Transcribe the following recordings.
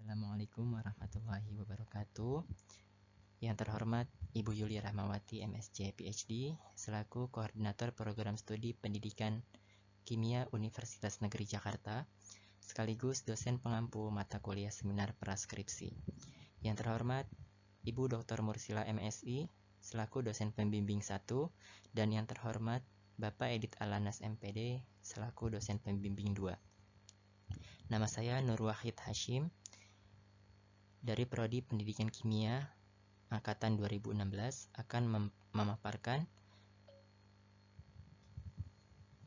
Assalamualaikum warahmatullahi wabarakatuh. Yang terhormat Ibu Yuli Rahmawati, MSc, PhD, selaku Koordinator Program Studi Pendidikan Kimia Universitas Negeri Jakarta, sekaligus dosen pengampu mata kuliah seminar praskripsi. Yang terhormat Ibu Dr. Mursila, MSI, selaku dosen pembimbing 1, dan yang terhormat Bapak Edit Alanas, MPD, selaku dosen pembimbing 2. Nama saya Nur Wahid Hashim, dari Prodi Pendidikan Kimia Angkatan 2016 akan memaparkan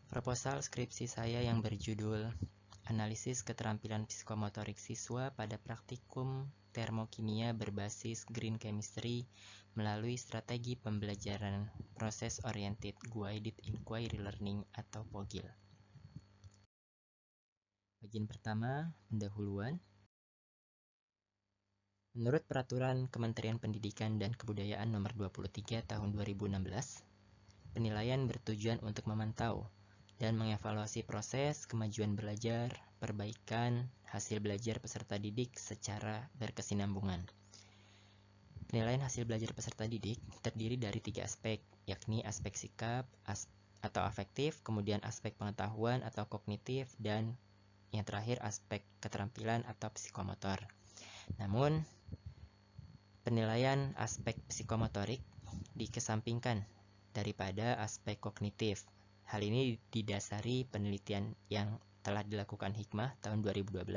proposal skripsi saya yang berjudul Analisis Keterampilan Psikomotorik Siswa pada Praktikum Termokimia Berbasis Green Chemistry melalui Strategi Pembelajaran Process Oriented Guided Inquiry Learning atau POGIL. Bagian pertama, pendahuluan. Menurut Peraturan Kementerian Pendidikan dan Kebudayaan Nomor 23 Tahun 2016, penilaian bertujuan untuk memantau dan mengevaluasi proses kemajuan belajar, perbaikan, hasil belajar peserta didik secara berkesinambungan. Penilaian hasil belajar peserta didik terdiri dari 3 aspek, yakni aspek sikap atau afektif, kemudian aspek pengetahuan atau kognitif, dan yang terakhir aspek keterampilan atau psikomotor. Namun, penilaian aspek psikomotorik dikesampingkan daripada aspek kognitif. Hal ini didasari penelitian yang telah dilakukan Hikmah tahun 2012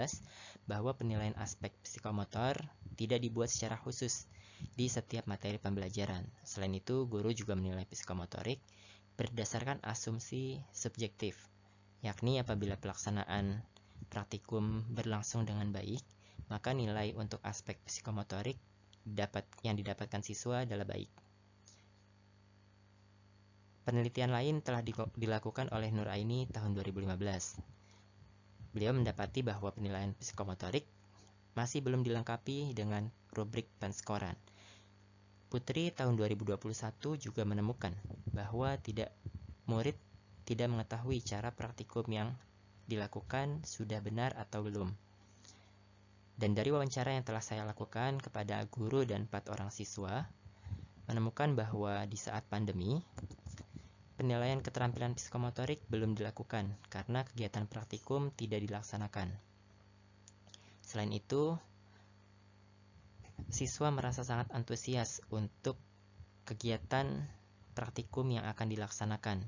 bahwa penilaian aspek psikomotor tidak dibuat secara khusus di setiap materi pembelajaran. Selain itu, guru juga menilai psikomotorik berdasarkan asumsi subjektif, yakni apabila pelaksanaan praktikum berlangsung dengan baik, maka nilai untuk aspek psikomotorik yang didapatkan siswa adalah baik. Penelitian lain telah dilakukan oleh Nur Aini tahun 2015. Beliau mendapati bahwa penilaian psikomotorik masih belum dilengkapi dengan rubrik penskoran. Putri tahun 2021 juga menemukan bahwa murid tidak mengetahui cara praktikum yang dilakukan sudah benar atau belum. Dan dari wawancara yang telah saya lakukan kepada guru dan 4 orang siswa, menemukan bahwa di saat pandemi, penilaian keterampilan psikomotorik belum dilakukan karena kegiatan praktikum tidak dilaksanakan. Selain itu, siswa merasa sangat antusias untuk kegiatan praktikum yang akan dilaksanakan.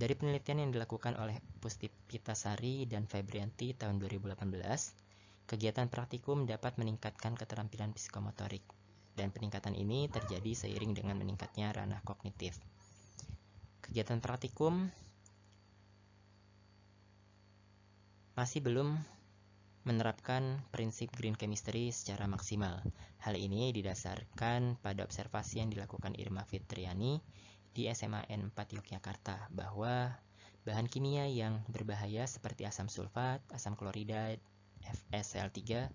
Dari penelitian yang dilakukan oleh Pustipitasari dan Febrianti tahun 2018, kegiatan praktikum dapat meningkatkan keterampilan psikomotorik, dan peningkatan ini terjadi seiring dengan meningkatnya ranah kognitif. Kegiatan praktikum masih belum menerapkan prinsip green chemistry secara maksimal. Hal ini didasarkan pada observasi yang dilakukan Irma Fitriani di SMA N4 Yogyakarta bahwa bahan kimia yang berbahaya seperti asam sulfat, asam klorida, FeSL3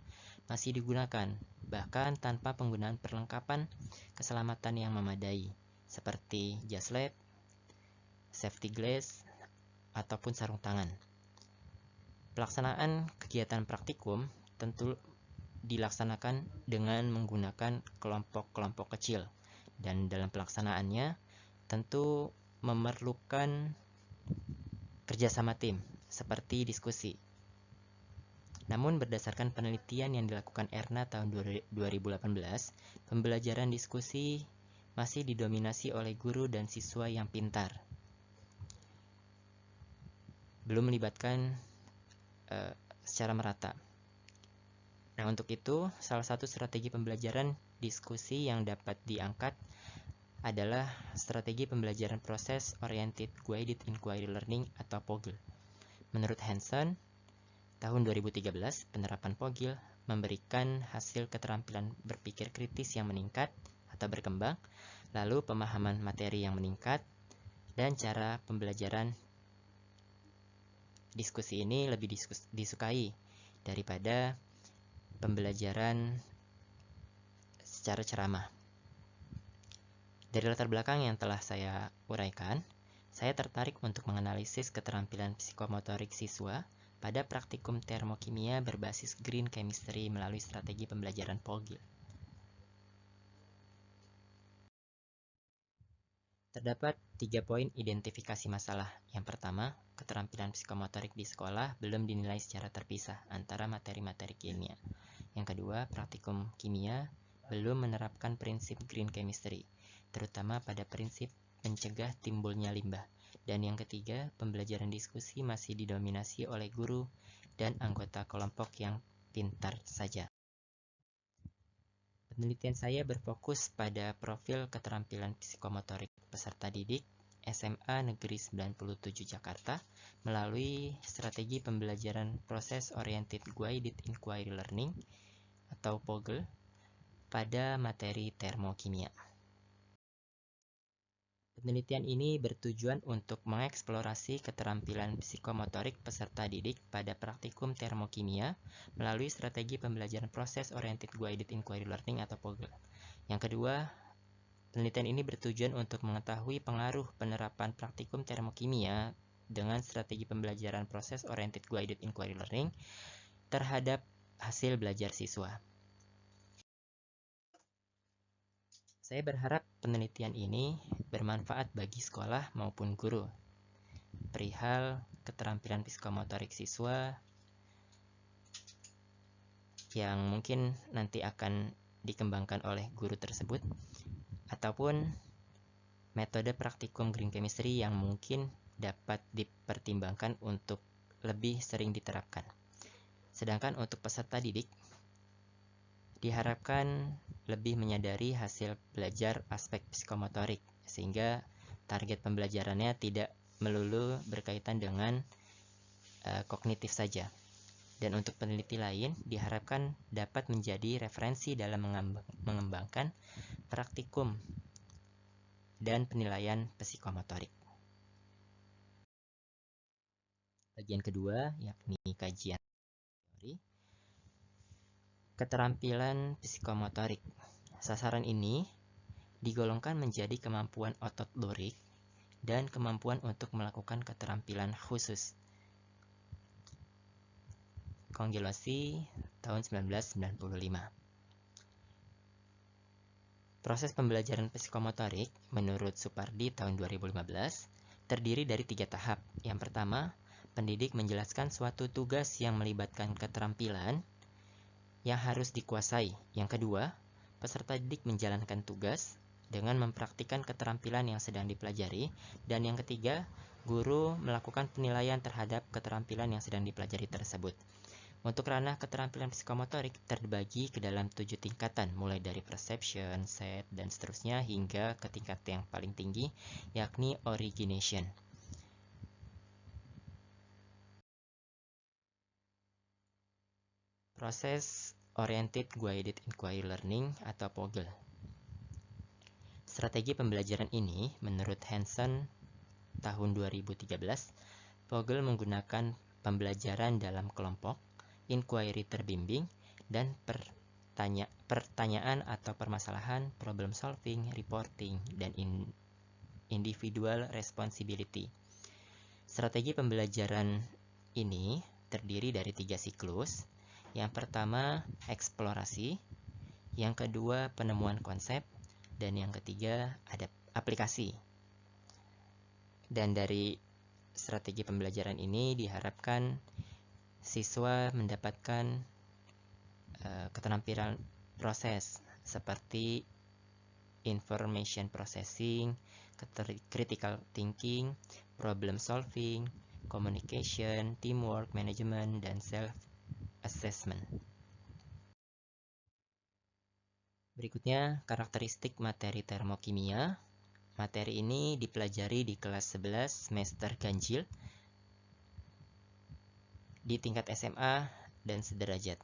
masih digunakan, bahkan tanpa penggunaan perlengkapan keselamatan yang memadai seperti jas lab, safety glass, ataupun sarung tangan. Pelaksanaan kegiatan praktikum tentu dilaksanakan dengan menggunakan kelompok-kelompok kecil, dan dalam pelaksanaannya tentu memerlukan kerjasama tim seperti diskusi. Namun berdasarkan penelitian yang dilakukan Erna tahun 2018, pembelajaran diskusi masih didominasi oleh guru dan siswa yang pintar, belum melibatkan secara merata. Nah, untuk itu, salah satu strategi pembelajaran diskusi yang dapat diangkat adalah strategi pembelajaran Process Oriented Guided Inquiry Learning atau POGIL. Menurut Hanson, tahun 2013, penerapan POGIL memberikan hasil keterampilan berpikir kritis yang meningkat atau berkembang, lalu pemahaman materi yang meningkat, dan cara pembelajaran diskusi ini lebih disukai daripada pembelajaran secara ceramah. Dari latar belakang yang telah saya uraikan, saya tertarik untuk menganalisis keterampilan psikomotorik siswa pada praktikum termokimia berbasis green chemistry melalui strategi pembelajaran POGIL. Terdapat 3 poin identifikasi masalah. Yang pertama, keterampilan psikomotorik di sekolah belum dinilai secara terpisah antara materi-materi kimia. Yang kedua, praktikum kimia belum menerapkan prinsip green chemistry, terutama pada prinsip mencegah timbulnya limbah. Dan yang ketiga, pembelajaran diskusi masih didominasi oleh guru dan anggota kelompok yang pintar saja. Penelitian saya berfokus pada profil keterampilan psikomotorik peserta didik SMA Negeri 97 Jakarta melalui strategi pembelajaran Process Oriented Guided Inquiry Learning atau POGIL pada materi termokimia. Penelitian ini bertujuan untuk mengeksplorasi keterampilan psikomotorik peserta didik pada praktikum termokimia melalui strategi pembelajaran Process Oriented Guided Inquiry Learning atau POGIL. Yang kedua, penelitian ini bertujuan untuk mengetahui pengaruh penerapan praktikum termokimia dengan strategi pembelajaran Process Oriented Guided Inquiry Learning terhadap hasil belajar siswa. Saya berharap penelitian ini bermanfaat bagi sekolah maupun guru perihal keterampilan psikomotorik siswa yang mungkin nanti akan dikembangkan oleh guru tersebut, ataupun metode praktikum green chemistry yang mungkin dapat dipertimbangkan untuk lebih sering diterapkan. Sedangkan untuk peserta didik, diharapkan lebih menyadari hasil belajar aspek psikomotorik, sehingga target pembelajarannya tidak melulu berkaitan dengan kognitif saja. Dan untuk peneliti lain, diharapkan dapat menjadi referensi dalam mengembangkan praktikum dan penilaian psikomotorik. Bagian kedua, yakni kajian teori. Keterampilan psikomotorik. Sasaran ini digolongkan menjadi kemampuan otot lurik dan kemampuan untuk melakukan keterampilan khusus. Kongelasi tahun 1995. Proses pembelajaran psikomotorik menurut Supardi tahun 2015 terdiri dari 3 tahap. Yang pertama, pendidik menjelaskan suatu tugas yang melibatkan keterampilan yang harus dikuasai. Yang kedua, peserta didik menjalankan tugas dengan mempraktikkan keterampilan yang sedang dipelajari. Dan yang ketiga, guru melakukan penilaian terhadap keterampilan yang sedang dipelajari tersebut. Untuk ranah keterampilan psikomotorik terbagi ke dalam 7 tingkatan, mulai dari perception, set, dan seterusnya hingga ke tingkat yang paling tinggi, yakni origination. Proses Oriented Guided Inquiry Learning atau POGIL. Strategi pembelajaran ini, menurut Hanson tahun 2013, POGIL menggunakan pembelajaran dalam kelompok, inquiry terbimbing, dan pertanyaan atau permasalahan, problem solving, reporting, dan individual responsibility. Strategi pembelajaran ini terdiri dari 3 siklus. Yang pertama, eksplorasi. Yang kedua, penemuan konsep. Dan yang ketiga, ada aplikasi. Dan dari strategi pembelajaran ini diharapkan siswa mendapatkan keterampilan proses seperti information processing, critical thinking, problem solving, communication, teamwork, management, dan self-assessment. Berikutnya, karakteristik materi termokimia. Materi ini dipelajari di kelas 11 semester ganjil di tingkat SMA dan sederajat.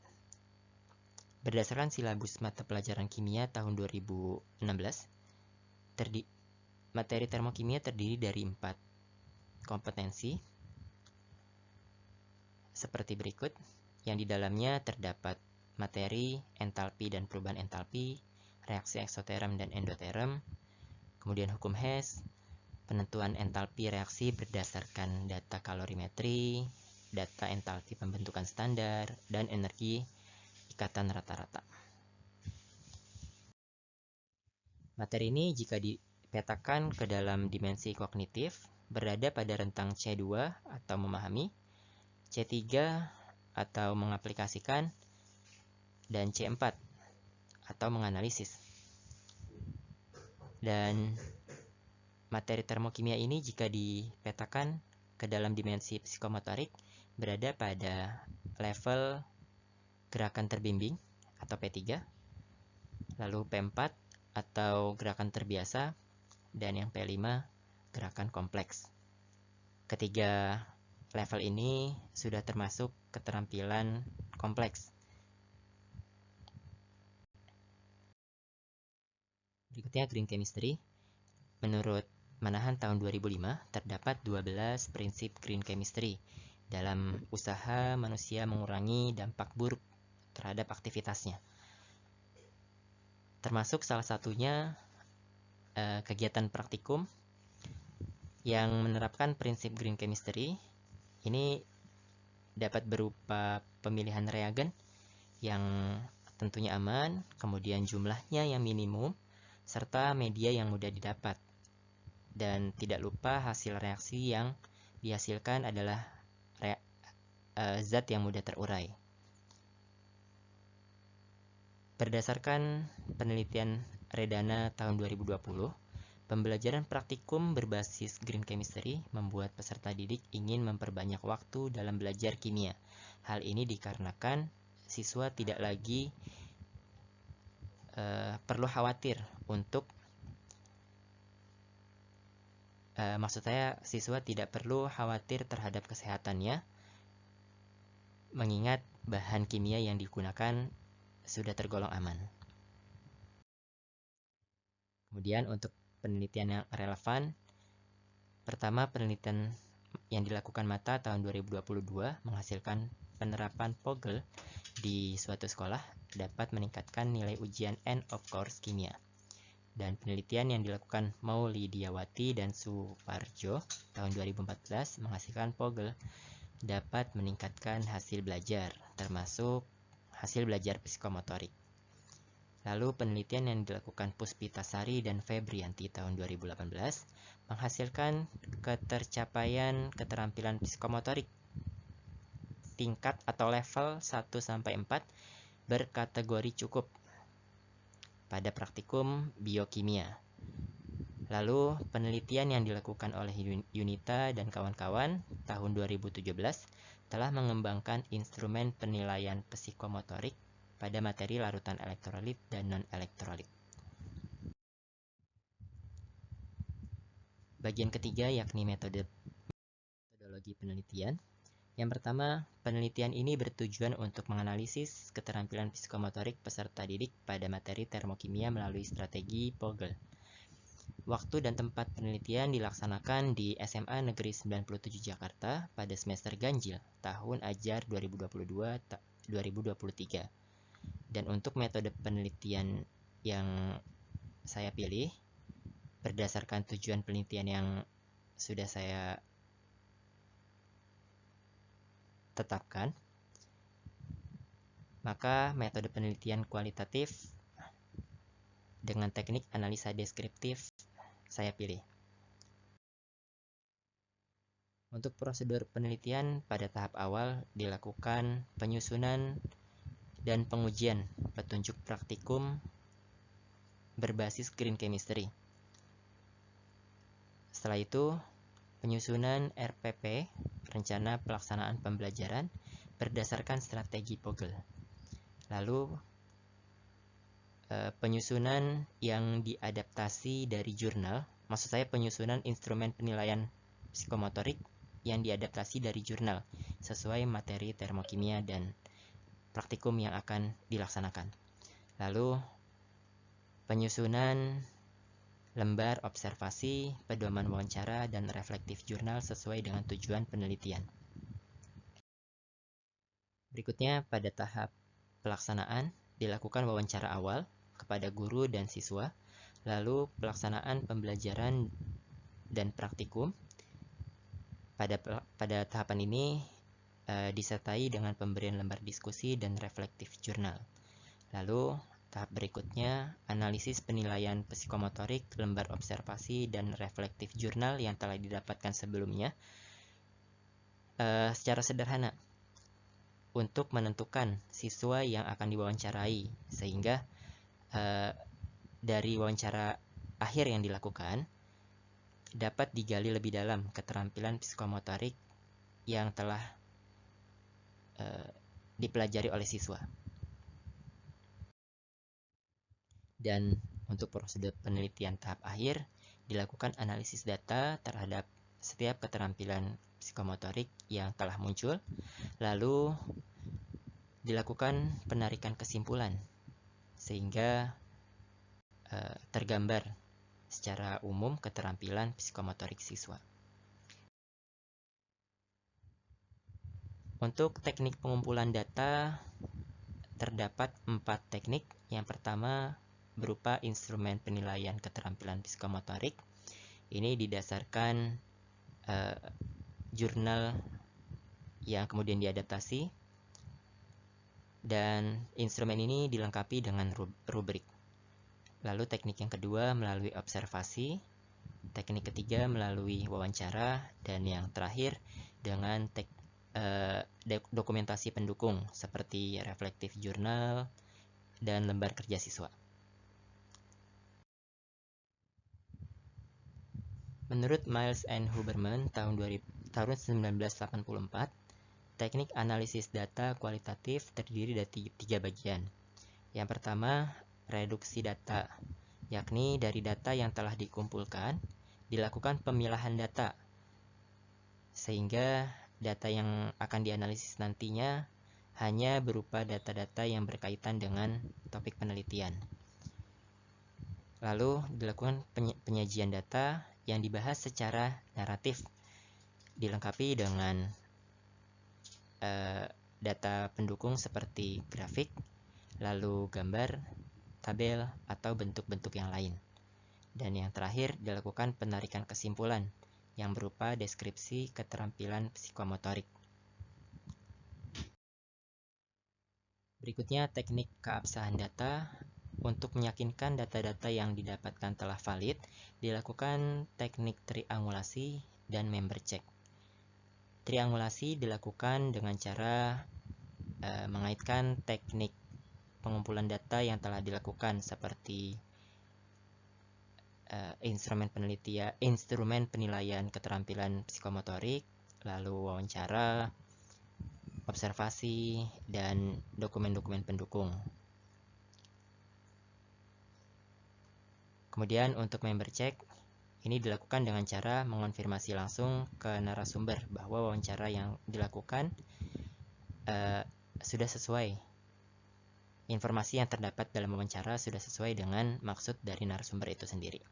Berdasarkan silabus mata pelajaran kimia tahun 2016, materi termokimia terdiri dari 4 kompetensi seperti berikut, yang di dalamnya terdapat materi entalpi dan perubahan entalpi, reaksi eksoterm dan endoterm, kemudian hukum Hess, penentuan entalpi reaksi berdasarkan data kalorimetri, data entalpi pembentukan standar, dan energi ikatan rata-rata. Materi ini jika dipetakan ke dalam dimensi kognitif, berada pada rentang C2 atau memahami, C3 atau mengaplikasikan, dan C4 atau menganalisis. Dan materi termokimia ini jika dipetakan ke dalam dimensi psikomotorik, berada pada level gerakan terbimbing atau P3, lalu P4 atau gerakan terbiasa, dan yang P5 gerakan kompleks. Ketiga level ini sudah termasuk keterampilan kompleks. Berikutnya green chemistry. Menurut Manahan tahun 2005, terdapat 12 prinsip green chemistry dalam usaha manusia mengurangi dampak buruk terhadap aktivitasnya. Termasuk salah satunya kegiatan praktikum yang menerapkan prinsip green chemistry. Ini dapat berupa pemilihan reagen yang tentunya aman, kemudian jumlahnya yang minimum, serta media yang mudah didapat. Dan tidak lupa hasil reaksi yang dihasilkan adalah zat yang mudah terurai. Berdasarkan penelitian Redana tahun 2020, pembelajaran praktikum berbasis green chemistry membuat peserta didik ingin memperbanyak waktu dalam belajar kimia. Hal ini dikarenakan siswa tidak lagi perlu khawatir untuk siswa tidak perlu khawatir terhadap kesehatannya, mengingat bahan kimia yang digunakan sudah tergolong aman. Kemudian untuk penelitian yang relevan, pertama penelitian yang dilakukan Mata tahun 2022 menghasilkan penerapan POGEL di suatu sekolah dapat meningkatkan nilai ujian end of course kimia. Dan penelitian yang dilakukan Maulidiawati dan Suparjo tahun 2014 menghasilkan POGEL dapat meningkatkan hasil belajar, termasuk hasil belajar psikomotorik. Lalu penelitian yang dilakukan Puspitasari dan Febrianti tahun 2018 menghasilkan ketercapaian keterampilan psikomotorik tingkat atau level 1-4 berkategori cukup pada praktikum biokimia. Lalu penelitian yang dilakukan oleh Yunita dan kawan-kawan tahun 2017 telah mengembangkan instrumen penilaian psikomotorik pada materi larutan elektrolit dan non-elektrolit. Bagian ketiga yakni metodologi penelitian. Yang pertama, penelitian ini bertujuan untuk menganalisis keterampilan psikomotorik peserta didik pada materi termokimia melalui strategi POGEL. Waktu dan tempat penelitian dilaksanakan di SMA Negeri 97 Jakarta pada semester ganjil tahun ajar 2022-2023. Dan untuk metode penelitian yang saya pilih berdasarkan tujuan penelitian yang sudah saya tetapkan, maka metode penelitian kualitatif dengan teknik analisa deskriptif saya pilih. Untuk prosedur penelitian pada tahap awal dilakukan penyusunan dan pengujian petunjuk praktikum berbasis green chemistry. Setelah itu, penyusunan RPP, rencana pelaksanaan pembelajaran, berdasarkan strategi POGEL. Lalu, penyusunan yang diadaptasi dari jurnal, maksud saya penyusunan instrumen penilaian psikomotorik yang diadaptasi dari jurnal, sesuai materi termokimia dan praktikum yang akan dilaksanakan. Lalu, penyusunan lembar observasi, pedoman wawancara, dan reflektif jurnal sesuai dengan tujuan penelitian. Berikutnya, pada tahap pelaksanaan, dilakukan wawancara awal kepada guru dan siswa, Lalu pelaksanaan pembelajaran dan praktikum. Pada tahapan ini disertai dengan pemberian lembar diskusi dan reflektif jurnal. Lalu tahap berikutnya, analisis penilaian psikomotorik, lembar observasi, dan reflektif jurnal yang telah didapatkan sebelumnya. Secara sederhana, untuk menentukan siswa yang akan diwawancarai, sehingga dari wawancara akhir yang dilakukan, dapat digali lebih dalam keterampilan psikomotorik yang telah dipelajari oleh siswa. Dan untuk prosedur penelitian tahap akhir, dilakukan analisis data terhadap setiap keterampilan psikomotorik yang telah muncul, lalu dilakukan penarikan kesimpulan, sehingga tergambar secara umum keterampilan psikomotorik siswa. Untuk teknik pengumpulan data, terdapat 4 teknik. Yang pertama berupa instrumen penilaian keterampilan psikomotorik. Ini didasarkan jurnal yang kemudian diadaptasi, dan instrumen ini dilengkapi dengan rubrik. Lalu teknik yang kedua melalui observasi, teknik ketiga melalui wawancara, dan yang terakhir dengan dokumentasi pendukung seperti reflektif jurnal dan lembar kerja siswa. Menurut Miles and Huberman tahun 1984, teknik analisis data kualitatif terdiri dari 3 bagian. Yang pertama, reduksi data, yakni dari data yang telah dikumpulkan, dilakukan pemilahan data, sehingga data yang akan dianalisis nantinya hanya berupa data-data yang berkaitan dengan topik penelitian. Lalu dilakukan penyajian data yang dibahas secara naratif, dilengkapi dengan data pendukung seperti grafik, lalu gambar, tabel, atau bentuk-bentuk yang lain. Dan yang terakhir dilakukan penarikan kesimpulan yang berupa deskripsi keterampilan psikomotorik. Berikutnya teknik keabsahan data. Untuk meyakinkan data-data yang didapatkan telah valid, dilakukan teknik triangulasi dan member check. Triangulasi dilakukan dengan cara mengaitkan teknik pengumpulan data yang telah dilakukan seperti instrumen penilaian keterampilan psikomotorik, lalu wawancara, observasi, dan dokumen-dokumen pendukung. Kemudian untuk member check, ini dilakukan dengan cara mengonfirmasi langsung ke narasumber bahwa wawancara yang dilakukan sudah sesuai. Informasi yang terdapat dalam wawancara sudah sesuai dengan maksud dari narasumber itu sendiri.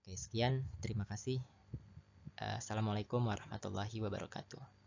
Oke, sekian. Terima kasih. Assalamualaikum warahmatullahi wabarakatuh.